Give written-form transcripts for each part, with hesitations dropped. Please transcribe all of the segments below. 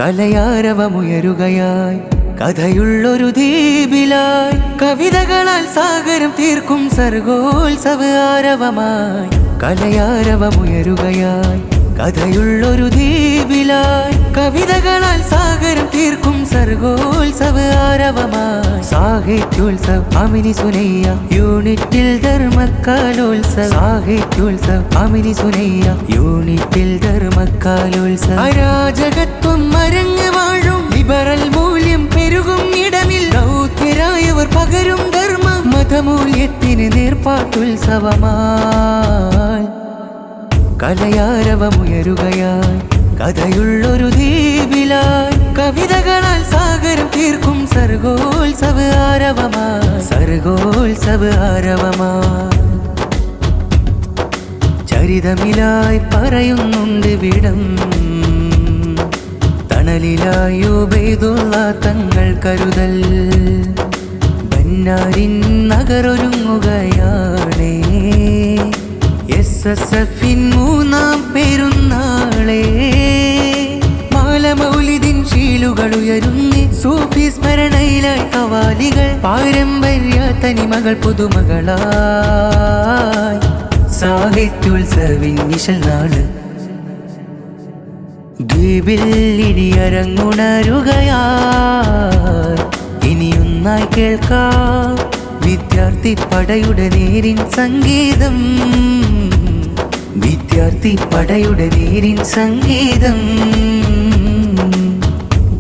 കലയാരവമുയരുകയായി കഥയുള്ളൊരു ദ്വീപിലായി കവിതകളാൽ സാഗരം തീർക്കും സർഗോത്സവ ആരവമായി കലയാരവമുയരുകയായി കഥയുള്ളൊരു ദ്വീപിലായി കവിതകളാൽ സാഗരം തീർക്കും സർഗോത്സവ ആരവമായി സാഹിത്യോത്സവ് അമിനി സുനയ്യ യൂണിറ്റിൽ ധർമ്മക്കാലോത്സവ സാഹിത്യോത്സവ് അമിനി സുനയ്യ യൂണിറ്റിൽ ധർമ്മക്കാലോത്സവ അരാജകത്വം മരങ്ങ് വാഴും ലിബറൽ മൂല്യം പെരുകും ഇടമിൽ ദൗത്യരായവർ പകരും ധർമ്മ മതമൂല്യത്തിന് നേർപ്പാട്ടുത്സവമായി കലയാരവമുയരുകയായി കഥയുള്ളൊരു ദ്വീപിലായി കവിതകളാൽ സാഗരം തീർക്കും സർഗോത്സവ ആരവമായി സർഗോത്സവ ആരവമായി ചരിതമിലായി പറയുന്നുണ്ട് വിടം തണലിലായി ഉബൈദുള്ള തങ്ങൾ കരുതൽ ബന്നാരിൻ നഗരൊരുങ്ങുകയാണേ SSFിൻ മൂന്നാം പെരുന്നാളേ മാലമൗലിദിൻ ശീലുകൾ ഉയരുന്നി സൂഫി സ്മരണയിലായി കവാലികൾ പാരമ്പര്യ തനിമകൾ പുതുമകളായി സാഹിത്യോത്സവിൻ നിശൽ നാള് ദ്വീപിൽ ഇനിയരങ്ങുണരുകയായി ഇനിയൊന്നായി കേൾക്കാം വിദ്യാർത്ഥി പടയുടെ നേരിൻ സംഗീതം വിദ്യാർത്ഥി പടയുടെ നേരിൻ സംഗീതം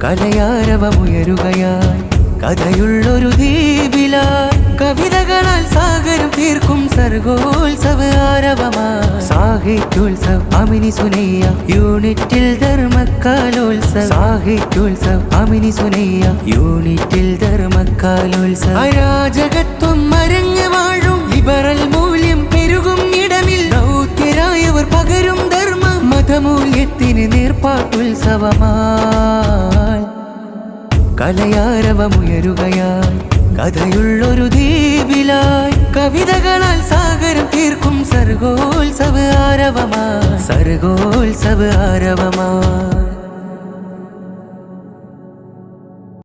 കലയാരവമുയരുകയായി കഥയുള്ളൊരു ദ്വീപിലായി കവിതകളാൽ സാഗരം തീർക്കും സർഗോത്സവ ആരവമായി സാഹിത്യോത്സവ് അമിനി സുനയ്യ യൂണിറ്റിൽ ധർമ്മക്കാലോത്സവ സാഹിത്യോത്സവ് അമിനി സുനയ്യ യൂണിറ്റിൽ ധർമ്മക്കാലോത്സവ അരാജകത്വം മരങ്ങ് വാഴും ലിബറൽ മൂല്യം പെരുകും ഇടമിൽ ദൗത്യരായവർ പകരും ധർമ്മ മതമൂല്യത്തിന് നേർപ്പാട്ടുത്സവമായി കലയാരവമുയരുകയായി കഥയുള്ളൊരു ദ്വീപിലായി കവിതകളാൽ സാഗരം തീർക്കും സർഗോത്സവ ആരവമായി സർഗോത്സവ ആരവമായി